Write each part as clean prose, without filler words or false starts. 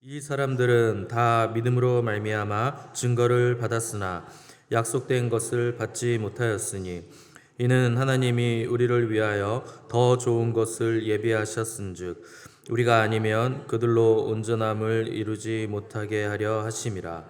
이 사람들은 다 믿음으로 말미암아 증거를 받았으나 약속된 것을 받지 못하였으니 이는 하나님이 우리를 위하여 더 좋은 것을 예비하셨은즉 우리가 아니면 그들로 온전함을 이루지 못하게 하려 하심이라.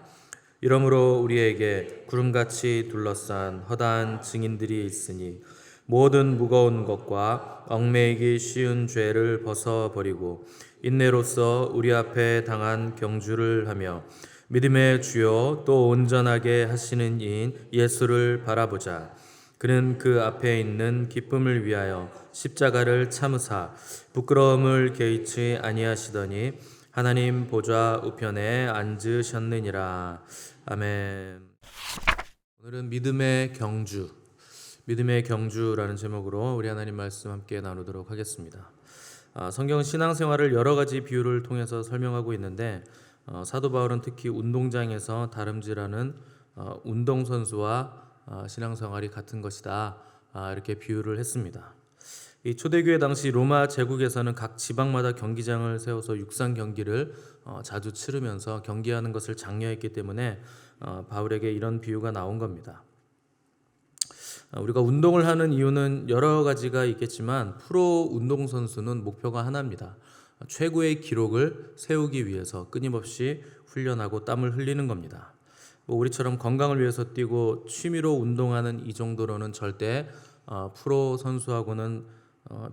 이러므로 우리에게 구름같이 둘러싼 허다한 증인들이 있으니 모든 무거운 것과 얽매이기 쉬운 죄를 벗어버리고 인내로써 우리 앞에 당한 경주를 하며 믿음의 주요 또 온전하게 하시는 이인 예수를 바라보자. 그는 그 앞에 있는 기쁨을 위하여 십자가를 참으사 부끄러움을 개의치 아니하시더니 하나님 보좌 우편에 앉으셨느니라. 아멘. 오늘은 믿음의 경주라는 제목으로 우리 하나님 말씀 함께 나누도록 하겠습니다. 성경은 신앙생활을 여러 가지 비유를 통해서 설명하고 있는데 사도 바울은 특히 운동장에서 다름질하는 운동선수와 신앙생활이 같은 것이다, 이렇게 비유를 했습니다. 이 초대교회 당시 로마 제국에서는 각 지방마다 경기장을 세워서 육상 경기를 자주 치르면서 경기하는 것을 장려했기 때문에 바울에게 이런 비유가 나온 겁니다. 우리가 운동을 하는 이유는 여러 가지가 있겠지만 프로 운동선수는 목표가 하나입니다. 최고의 기록을 세우기 위해서 끊임없이 훈련하고 땀을 흘리는 겁니다. 우리처럼 건강을 위해서 뛰고 취미로 운동하는 이 정도로는 절대 프로 선수하고는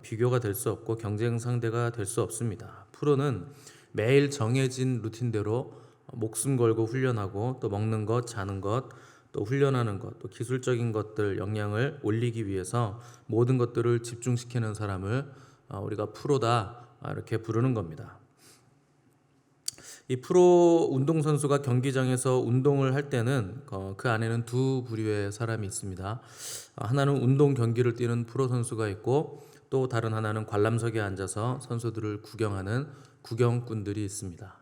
비교가 될 수 없고 경쟁 상대가 될 수 없습니다. 프로는 매일 정해진 루틴대로 목숨 걸고 훈련하고 또 먹는 것, 자는 것, 또 훈련하는 것, 또 기술적인 것들 역량을 올리기 위해서 모든 것들을 집중시키는 사람을 우리가 프로다, 이렇게 부르는 겁니다. 이 프로 운동선수가 경기장에서 운동을 할 때는 그 안에는 두 부류의 사람이 있습니다. 하나는 운동 경기를 뛰는 프로 선수가 있고 또 다른 하나는 관람석에 앉아서 선수들을 구경하는 구경꾼들이 있습니다.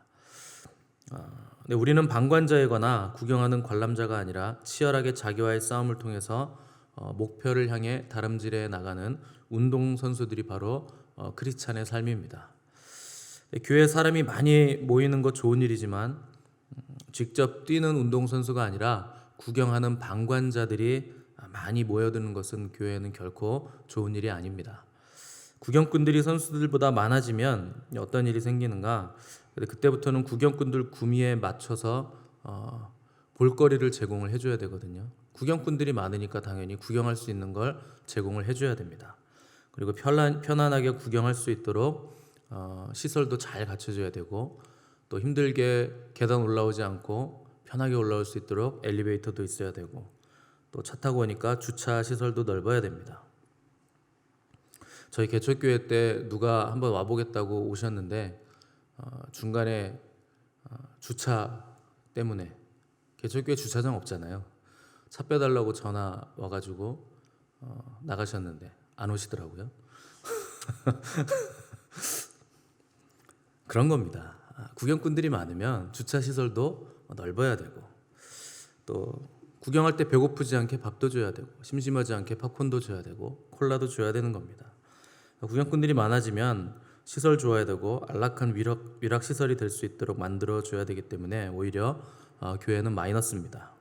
근데 우리는 방관자이거나 구경하는 관람자가 아니라 치열하게 자기와의 싸움을 통해서 목표를 향해 다름질해 나가는 운동선수들이 바로 크리스찬의 삶입니다. 교회에 사람이 많이 모이는 것 좋은 일이지만 직접 뛰는 운동선수가 아니라 구경하는 방관자들이 많이 모여드는 것은 교회에는 결코 좋은 일이 아닙니다. 구경꾼들이 선수들보다 많아지면 어떤 일이 생기는가? 그때부터는 구경꾼들 구미에 맞춰서 볼거리를 제공을 해줘야 되거든요. 구경꾼들이 많으니까 당연히 구경할 수 있는 걸 제공을 해줘야 됩니다. 그리고 편안하게 구경할 수 있도록 시설도 잘 갖춰줘야 되고 또 힘들게 계단 올라오지 않고 편하게 올라올 수 있도록 엘리베이터도 있어야 되고 또 차 타고 오니까 주차 시설도 넓어야 됩니다. 저희 개척교회 때 누가 한번 와보겠다고 오셨는데 중간에 주차 때문에 개척교회 주차장 없잖아요. 차 빼달라고 전화 와가지고 나가셨는데 안 오시더라고요. 그런 겁니다. 구경꾼들이 많으면 주차 시설도 넓어야 되고 또 구경할 때 배고프지 않게 밥도 줘야 되고 심심하지 않게 팝콘도 줘야 되고 콜라도 줘야 되는 겁니다. 구경꾼들이 많아지면 시설 좋아야 되고 안락한 위락 시설이 될 수 있도록 만들어 줘야 되기 때문에 오히려 교회는 마이너스입니다.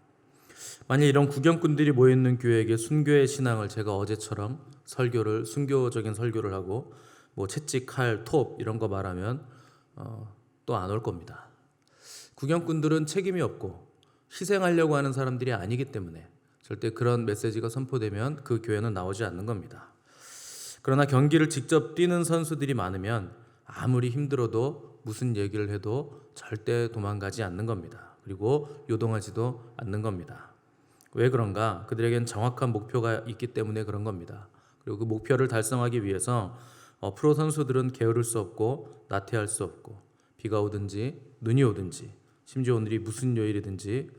만약 이런 구경꾼들이 모여 있는 교회에게 순교의 신앙을 제가 어제처럼 순교적인 설교를 하고 뭐 채찍, 칼, 톱 이런 거 말하면 또 안 올 겁니다. 구경꾼들은 책임이 없고 희생하려고 하는 사람들이 아니기 때문에 절대 그런 메시지가 선포되면 그 교회는 나오지 않는 겁니다. 그러나 경기를 직접 뛰는 선수들이 많으면 아무리 힘들어도 무슨 얘기를 해도 절대 도망가지 않는 겁니다. 그리고 요동하지도 않는 겁니다. 왜 그런가? 그들에겐 정확한 목표가 있기 때문에 그런 겁니다. 그리고 그 목표를 달성하기 위해서 프로 선수들은 게으를 수 없고 나태할 수 없고 비가 오든지 눈이 오든지 심지어 오늘이 무슨 요일이든지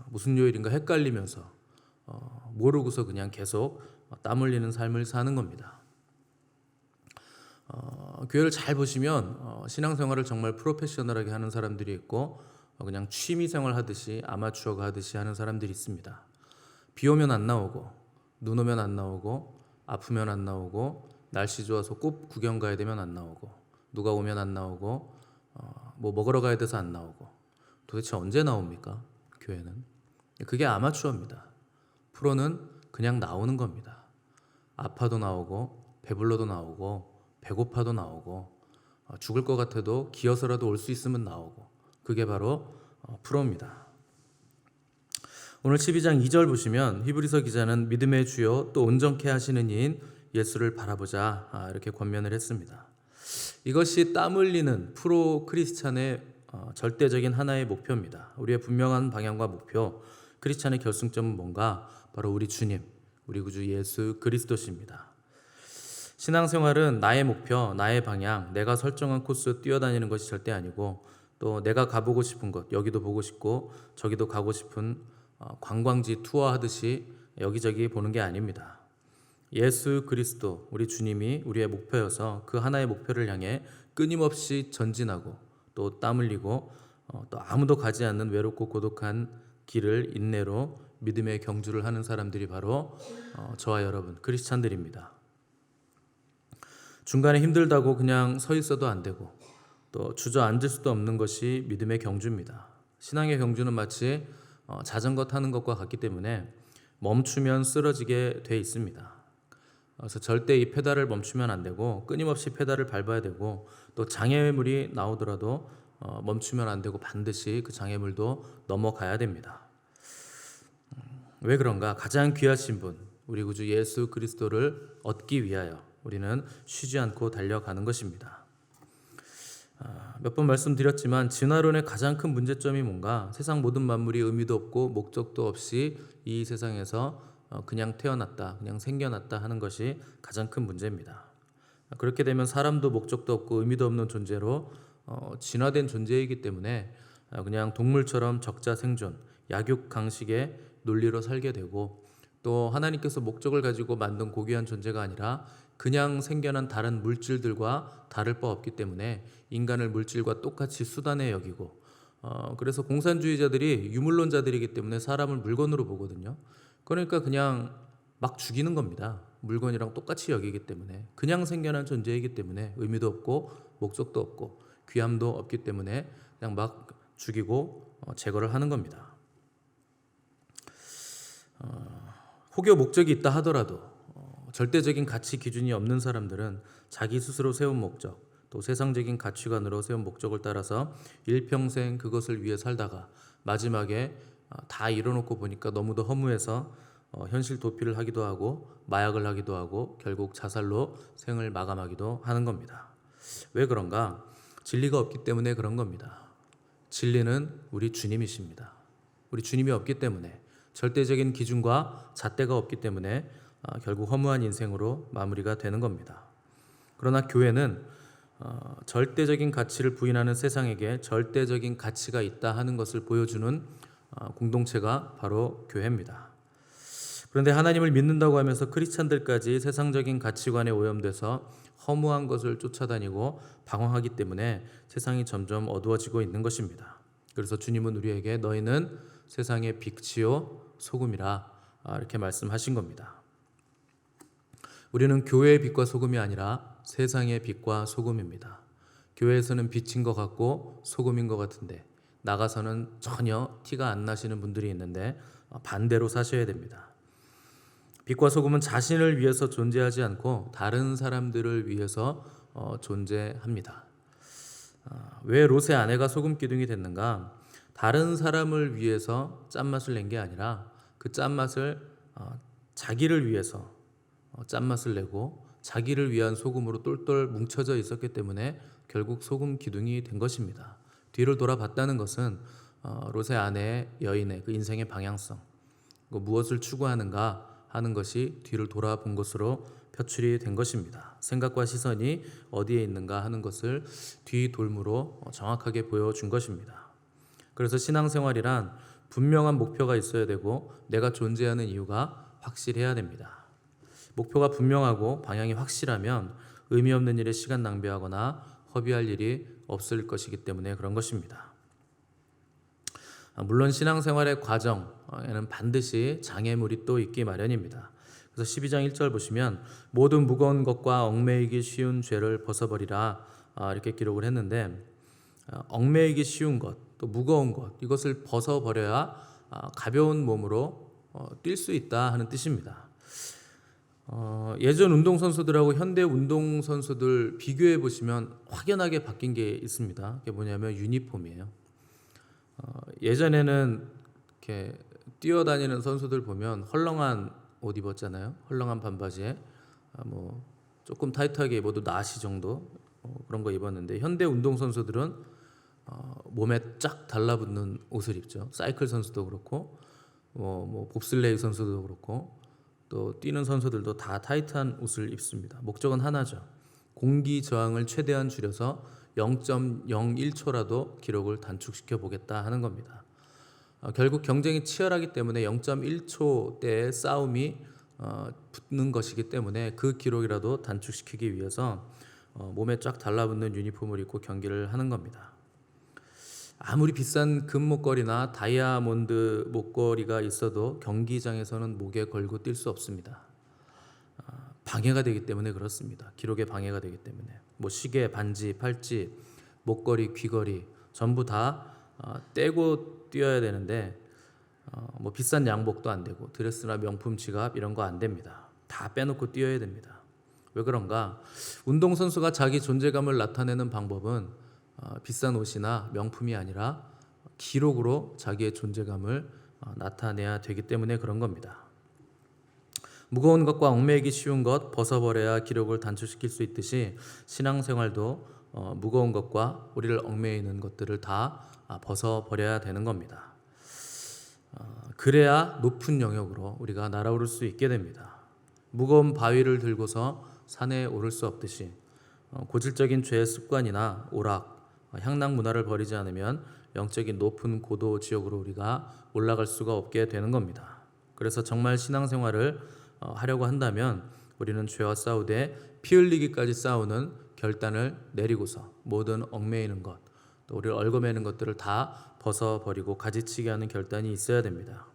무슨 요일인가 헷갈리면서 모르고서 그냥 계속 땀 흘리는 삶을 사는 겁니다. 교회를 잘 보시면 신앙생활을 정말 프로페셔널하게 하는 사람들이 있고 그냥 취미생활 하듯이 아마추어가 하듯이 하는 사람들이 있습니다. 비 오면 안 나오고, 눈 오면 안 나오고, 아프면 안 나오고, 날씨 좋아서 꽃 구경 가야 되면 안 나오고, 누가 오면 안 나오고, 뭐 먹으러 가야 돼서 안 나오고. 도대체 언제 나옵니까? 교회는. 그게 아마추어입니다. 프로는 그냥 나오는 겁니다. 아파도 나오고, 배불러도 나오고, 배고파도 나오고, 죽을 것 같아도 기어서라도 올 수 있으면 나오고. 그게 바로 프로입니다. 오늘 12장 2절 보시면 히브리서 기자는 믿음의 주요 또 온전케 하시는 이인 예수를 바라보자 이렇게 권면을 했습니다. 이것이 땀 흘리는 프로 크리스찬의 절대적인 하나의 목표입니다. 우리의 분명한 방향과 목표, 크리스찬의 결승점은 뭔가? 바로 우리 주님, 우리 구주 예수 그리스도십니다. 신앙생활은 나의 목표, 나의 방향, 내가 설정한 코스 뛰어다니는 것이 절대 아니고, 또 내가 가보고 싶은 곳, 여기도 보고 싶고 저기도 가고 싶은 관광지 투어하듯이 여기저기 보는 게 아닙니다. 예수 그리스도, 우리 주님이 우리의 목표여서 그 하나의 목표를 향해 끊임없이 전진하고 또 땀 흘리고 또 아무도 가지 않는 외롭고 고독한 길을 인내로 믿음의 경주를 하는 사람들이 바로 저와 여러분 크리스찬들입니다. 중간에 힘들다고 그냥 서 있어도 안 되고 또 주저앉을 수도 없는 것이 믿음의 경주입니다. 신앙의 경주는 마치 자전거 타는 것과 같기 때문에 멈추면 쓰러지게 돼 있습니다. 그래서 절대 이 페달을 멈추면 안 되고 끊임없이 페달을 밟아야 되고 또 장애물이 나오더라도 멈추면 안 되고 반드시 그 장애물도 넘어가야 됩니다. 왜 그런가? 가장 귀하신 분, 우리 구주 예수 그리스도를 얻기 위하여 우리는 쉬지 않고 달려가는 것입니다. 몇 번 말씀드렸지만 진화론의 가장 큰 문제점이 뭔가? 세상 모든 만물이 의미도 없고 목적도 없이 이 세상에서 그냥 태어났다, 그냥 생겨났다 하는 것이 가장 큰 문제입니다. 그렇게 되면 사람도 목적도 없고 의미도 없는 존재로 진화된 존재이기 때문에 그냥 동물처럼 적자 생존, 약육강식의 논리로 살게 되고 또 하나님께서 목적을 가지고 만든 고귀한 존재가 아니라 그냥 생겨난 다른 물질들과 다를 바 없기 때문에 인간을 물질과 똑같이 수단에 여기고 그래서 공산주의자들이 유물론자들이기 때문에 사람을 물건으로 보거든요. 그러니까 그냥 막 죽이는 겁니다. 물건이랑 똑같이 여기기 때문에 그냥 생겨난 존재이기 때문에 의미도 없고 목적도 없고 귀함도 없기 때문에 그냥 막 죽이고 제거를 하는 겁니다. 혹여 목적이 있다 하더라도 절대적인 가치 기준이 없는 사람들은 자기 스스로 세운 목적, 또 세상적인 가치관으로 세운 목적을 따라서 일평생 그것을 위해 살다가 마지막에 다 이뤄놓고 보니까 너무도 허무해서 현실 도피를 하기도 하고 마약을 하기도 하고 결국 자살로 생을 마감하기도 하는 겁니다. 왜 그런가? 진리가 없기 때문에 그런 겁니다. 진리는 우리 주님이십니다. 우리 주님이 없기 때문에 절대적인 기준과 잣대가 없기 때문에 결국 허무한 인생으로 마무리가 되는 겁니다. 그러나 교회는 절대적인 가치를 부인하는 세상에게 절대적인 가치가 있다 하는 것을 보여주는 공동체가 바로 교회입니다. 그런데 하나님을 믿는다고 하면서 크리스찬들까지 세상적인 가치관에 오염돼서 허무한 것을 쫓아다니고 방황하기 때문에 세상이 점점 어두워지고 있는 것입니다. 그래서 주님은 우리에게 너희는 세상의 빛이요 소금이라 이렇게 말씀하신 겁니다. 우리는 교회의 빛과 소금이 아니라 세상의 빛과 소금입니다. 교회에서는 빛인 것 같고 소금인 것 같은데 나가서는 전혀 티가 안 나시는 분들이 있는데 반대로 사셔야 됩니다. 빛과 소금은 자신을 위해서 존재하지 않고 다른 사람들을 위해서 존재합니다. 왜 롯의 아내가 소금 기둥이 됐는가? 다른 사람을 위해서 짠맛을 낸 게 아니라 그 짠맛을 자기를 위해서 짠맛을 내고 자기를 위한 소금으로 똘똘 뭉쳐져 있었기 때문에 결국 소금 기둥이 된 것입니다. 뒤를 돌아봤다는 것은 롯의 아내의 여인의 그 인생의 방향성, 무엇을 추구하는가 하는 것이 뒤를 돌아본 것으로 표출이 된 것입니다. 생각과 시선이 어디에 있는가 하는 것을 뒤돌므로 정확하게 보여준 것입니다. 그래서 신앙생활이란 분명한 목표가 있어야 되고 내가 존재하는 이유가 확실해야 됩니다. 목표가 분명하고 방향이 확실하면 의미 없는 일에 시간 낭비하거나 허비할 일이 없을 것이기 때문에 그런 것입니다. 물론 신앙생활의 과정에는 반드시 장애물이 또 있기 마련입니다. 그래서 12장 1절 보시면 모든 무거운 것과 얽매이기 쉬운 죄를 벗어버리라 이렇게 기록을 했는데, 얽매이기 쉬운 것, 또 무거운 것, 이것을 벗어버려야 가벼운 몸으로 뛸 수 있다 하는 뜻입니다. 예전 운동선수들하고 현대 운동선수들 비교해 보시면 확연하게 바뀐 게 있습니다. 그게 뭐냐면 유니폼이에요. 예전에는 이렇게 뛰어다니는 선수들 보면 헐렁한 옷 입었잖아요. 헐렁한 반바지에 뭐 조금 타이트하게 입어도 나시 정도 그런 거 입었는데, 현대 운동선수들은 몸에 쫙 달라붙는 옷을 입죠. 사이클 선수도 그렇고 뭐 봅슬레이 선수도 그렇고 또 뛰는 선수들도 다 타이트한 옷을 입습니다. 목적은 하나죠. 공기 저항을 최대한 줄여서 0.01초라도 기록을 단축시켜 보겠다 하는 겁니다. 결국 경쟁이 치열하기 때문에 0.1초대의 싸움이 붙는 것이기 때문에 그 기록이라도 단축시키기 위해서 몸에 쫙 달라붙는 유니폼을 입고 경기를 하는 겁니다. 아무리 비싼 금 목걸이나 다이아몬드 목걸이가 있어도 경기장에서는 목에 걸고 뛸 수 없습니다. 방해가 되기 때문에 그렇습니다. 기록에 방해가 되기 때문에 뭐 시계, 반지, 팔찌, 목걸이, 귀걸이 전부 다 떼고 뛰어야 되는데 뭐 비싼 양복도 안 되고 드레스나 명품 지갑 이런 거 안 됩니다. 다 빼놓고 뛰어야 됩니다. 왜 그런가? 운동선수가 자기 존재감을 나타내는 방법은 비싼 옷이나 명품이 아니라 기록으로 자기의 존재감을 나타내야 되기 때문에 그런 겁니다. 무거운 것과 얽매이기 쉬운 것 벗어버려야 기록을 단축시킬 수 있듯이 신앙생활도 무거운 것과 우리를 얽매이는 것들을 다 벗어버려야 되는 겁니다. 그래야 높은 영역으로 우리가 날아오를 수 있게 됩니다. 무거운 바위를 들고서 산에 오를 수 없듯이 고질적인 죄의 습관이나 오락, 향락 문화를 버리지 않으면 영적인 높은 고도 지역으로 우리가 올라갈 수가 없게 되는 겁니다. 그래서 정말 신앙생활을 하려고 한다면 우리는 죄와 싸우되 피 흘리기까지 싸우는 결단을 내리고서 모든 얽매이는 것, 또 우리를 얽어매는 것들을 다 벗어버리고 가지치게 하는 결단이 있어야 됩니다.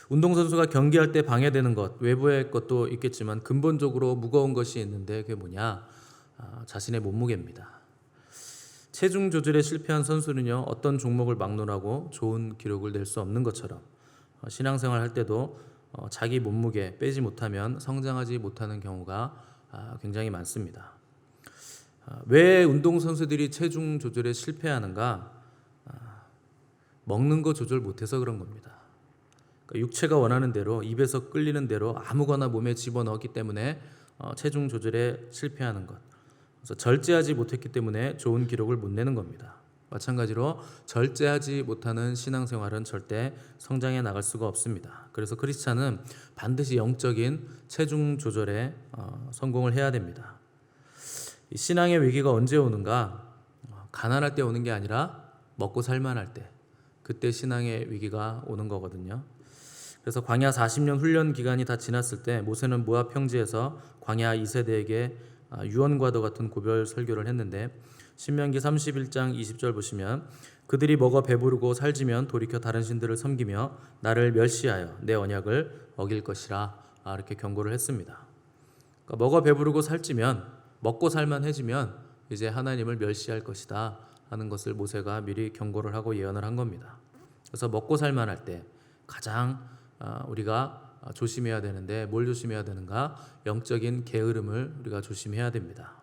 운동선수가 경기할 때 방해되는 것, 외부의 것도 있겠지만 근본적으로 무거운 것이 있는데 그게 뭐냐? 자신의 몸무게입니다. 체중 조절에 실패한 선수는요, 어떤 종목을 막론하고 좋은 기록을 낼 수 없는 것처럼 신앙생활 할 때도 자기 몸무게 빼지 못하면 성장하지 못하는 경우가 굉장히 많습니다. 왜 운동선수들이 체중 조절에 실패하는가? 먹는 거 조절 못해서 그런 겁니다. 그러니까 육체가 원하는 대로, 입에서 끌리는 대로 아무거나 몸에 집어넣기 때문에 체중 조절에 실패하는 것. 그래서 절제하지 못했기 때문에 좋은 기록을 못 내는 겁니다. 마찬가지로 절제하지 못하는 신앙생활은 절대 성장해 나갈 수가 없습니다. 그래서 크리스찬은 반드시 영적인 체중 조절에 성공을 해야 됩니다. 이 신앙의 위기가 언제 오는가? 가난할 때 오는 게 아니라 먹고 살만할 때, 그때 신앙의 위기가 오는 거거든요. 그래서 광야 40년 훈련 기간이 다 지났을 때 모세는 모압 평지에서 광야 2세대에게 유언과도 같은 고별 설교를 했는데, 신명기 31장 20절 보시면 그들이 먹어 배부르고 살지면 돌이켜 다른 신들을 섬기며 나를 멸시하여 내 언약을 어길 것이라 이렇게 경고를 했습니다. 그러니까 먹어 배부르고 살찌면, 먹고 살만해지면 이제 하나님을 멸시할 것이다 하는 것을 모세가 미리 경고를 하고 예언을 한 겁니다. 그래서 먹고 살만할 때 가장 우리가 조심해야 되는데 뭘 조심해야 되는가? 영적인 게으름을 우리가 조심해야 됩니다.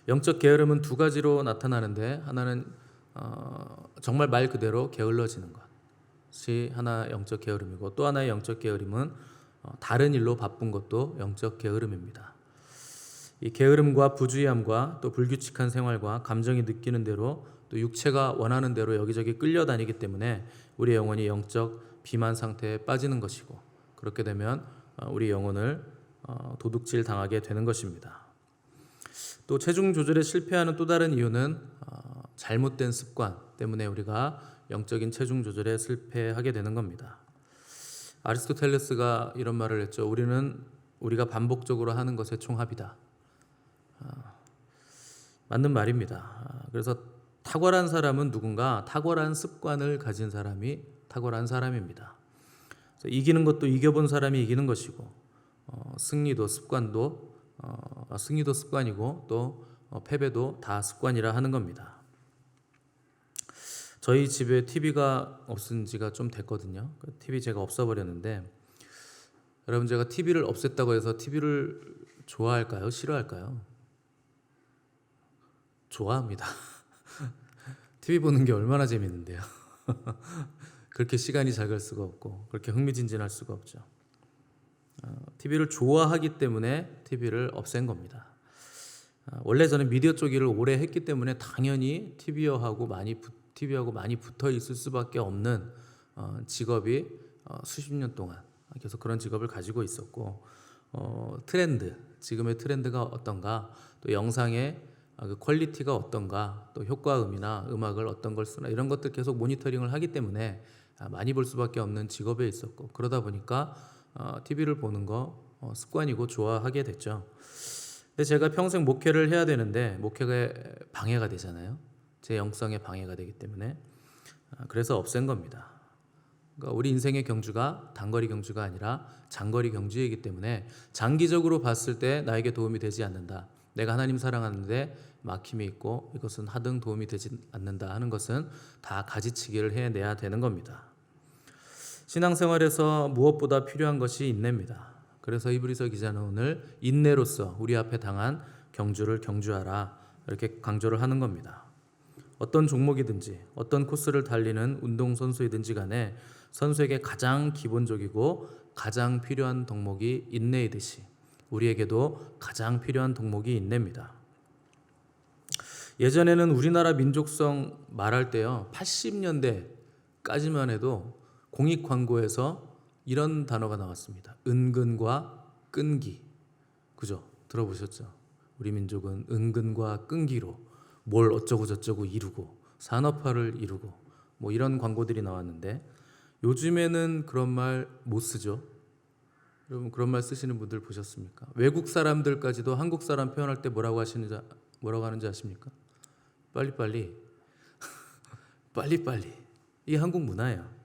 영적 게으름은 두 가지로 나타나는데, 하나는 정말 말 그대로 게을러지는 것이 하나 영적 게으름이고, 또 하나의 영적 게으름은 다른 일로 바쁜 것도 영적 게으름입니다. 이 게으름과 부주의함과 또 불규칙한 생활과 감정이 느끼는 대로 또 육체가 원하는 대로 여기저기 끌려다니기 때문에 우리 영혼이 영적 비만 상태에 빠지는 것이고, 그렇게 되면 우리 영혼을 도둑질 당하게 되는 것입니다. 또 체중 조절에 실패하는 또 다른 이유는 잘못된 습관 때문에 우리가 영적인 체중 조절에 실패하게 되는 겁니다. 아리스토텔레스가 이런 말을 했죠. 우리가 반복적으로 하는 것의 총합이다. 맞는 말입니다. 그래서 탁월한 사람은 누군가 탁월한 습관을 가진 사람이 탁월한 사람입니다. 이기는 것도 이겨본 사람이 이기는 것이고, 승리도 습관이고 또 패배도 다 습관이라 하는 겁니다. 저희 집에 TV가 없은 지가 좀 됐거든요. TV 제가 없애버렸는데, 여러분, 제가 TV를 없앴다고 해서 TV를 좋아할까요? 싫어할까요? 좋아합니다. TV 보는 게 얼마나 재밌는데요. 그렇게 시간이 잘 갈 수가 없고 그렇게 흥미진진할 수가 없죠. TV를 좋아하기 때문에 TV를 없앤 겁니다. 원래 저는 미디어 쪽 일을 오래 했기 때문에 당연히 TV하고 많이 붙어 있을 수밖에 없는 직업이 수십 년 동안 계속 그런 직업을 가지고 있었고, 지금의 트렌드가 어떤가, 또 영상의 그 퀄리티가 어떤가, 또 효과음이나 음악을 어떤 걸 쓰나, 이런 것들 계속 모니터링을 하기 때문에 많이 볼 수밖에 없는 직업에 있었고, 그러다 보니까 TV를 보는 거 습관이고 좋아하게 됐죠. 근데 제가 평생 목회를 해야 되는데 목회가 방해가 되잖아요. 제 영성에 방해가 되기 때문에 그래서 없앤 겁니다. 그러니까 우리 인생의 경주가 단거리 경주가 아니라 장거리 경주이기 때문에 장기적으로 봤을 때 나에게 도움이 되지 않는다, 내가 하나님 사랑하는데 막힘이 있고 이것은 하등 도움이 되지 않는다 하는 것은 다 가지치기를 해내야 되는 겁니다. 신앙생활에서 무엇보다 필요한 것이 인내입니다. 그래서 히브리서 기자는 오늘 인내로서 우리 앞에 당한 경주를 경주하라, 이렇게 강조를 하는 겁니다. 어떤 종목이든지 어떤 코스를 달리는 운동선수이든지 간에 선수에게 가장 기본적이고 가장 필요한 덕목이 인내이듯이 우리에게도 가장 필요한 덕목이 인내입니다. 예전에는 우리나라 민족성 말할 때요, 80년대까지만 해도 공익 광고에서 이런 단어가 나왔습니다. 은근과 끈기. 그죠? 들어보셨죠? 우리 민족은 은근과 끈기로 뭘 어쩌고 저쩌고 이루고 산업화를 이루고 뭐 이런 광고들이 나왔는데, 요즘에는 그런 말 못 쓰죠. 여러분, 그런 말 쓰시는 분들 보셨습니까? 외국 사람들까지도 한국 사람 표현할 때 뭐라고 하는지 아십니까? 빨리빨리. 빨리빨리. 이게 한국 문화예요.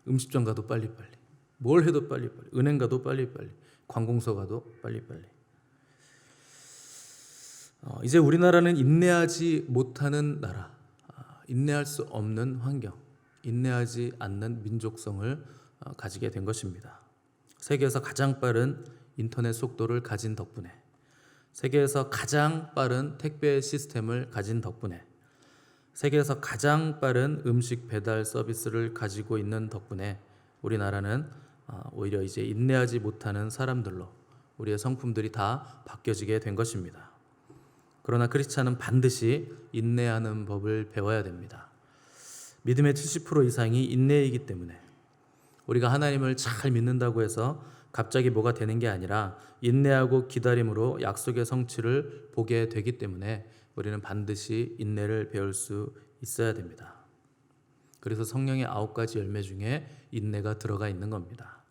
음식점 가도 빨리빨리, 뭘 해도 빨리빨리, 은행 가도 빨리빨리, 관공서 가도 빨리빨리. 이제 우리나라는 인내하지 못하는 나라, 인내할 수 없는 환경, 인내하지 않는 민족성을 가지게 된 것입니다. 세계에서 가장 빠른 인터넷 속도를 가진 덕분에, 세계에서 가장 빠른 택배 시스템을 가진 덕분에, 세계에서 가장 빠른 음식 배달 서비스를 가지고 있는 덕분에 우리나라는 오히려 이제 인내하지 못하는 사람들로 우리의 성품들이 다 바뀌어지게 된 것입니다. 그러나 크리스찬은 반드시 인내하는 법을 배워야 됩니다. 믿음의 70% 이상이 인내이기 때문에 우리가 하나님을 잘 믿는다고 해서 갑자기 뭐가 되는 게 아니라 인내하고 기다림으로 약속의 성취를 보게 되기 때문에 우리는 반드시 인내를 배울 수 있어야 됩니다. 그래서 성령의 9가지 열매 중에 인내가 들어가 있는 겁니다.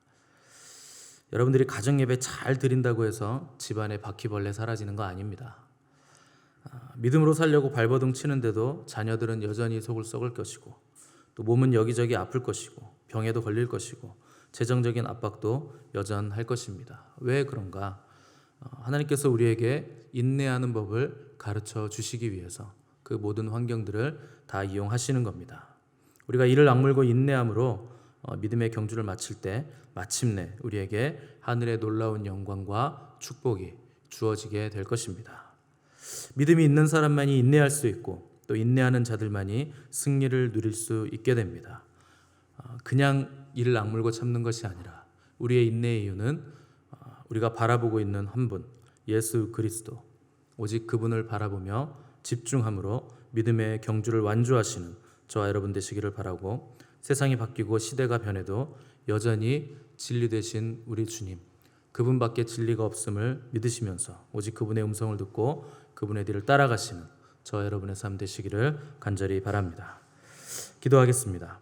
여러분들이 가정예배 잘 드린다고 해서 집안에 바퀴벌레 사라지는 거 아닙니다. 믿음으로 살려고 발버둥 치는데도 자녀들은 여전히 속을 썩을 것이고, 또 몸은 여기저기 아플 것이고, 병에도 걸릴 것이고, 재정적인 압박도 여전할 것입니다. 왜 그런가? 하나님께서 우리에게 인내하는 법을 가르쳐 주시기 위해서 그 모든 환경들을 다 이용하시는 겁니다. 우리가 이를 악물고 인내함으로 믿음의 경주를 마칠 때 마침내 우리에게 하늘의 놀라운 영광과 축복이 주어지게 될 것입니다. 믿음이 있는 사람만이 인내할 수 있고, 또 인내하는 자들만이 승리를 누릴 수 있게 됩니다. 그냥 이를 악물고 참는 것이 아니라 우리의 인내의 이유는 우리가 바라보고 있는 한 분, 예수 그리스도, 오직 그분을 바라보며 집중함으로 믿음의 경주를 완주하시는 저와 여러분 되시기를 바라고, 세상이 바뀌고 시대가 변해도 여전히 진리 되신 우리 주님, 그분밖에 진리가 없음을 믿으시면서 오직 그분의 음성을 듣고 그분의 뒤를 따라가시는 저와 여러분의 삶 되시기를 간절히 바랍니다. 기도하겠습니다.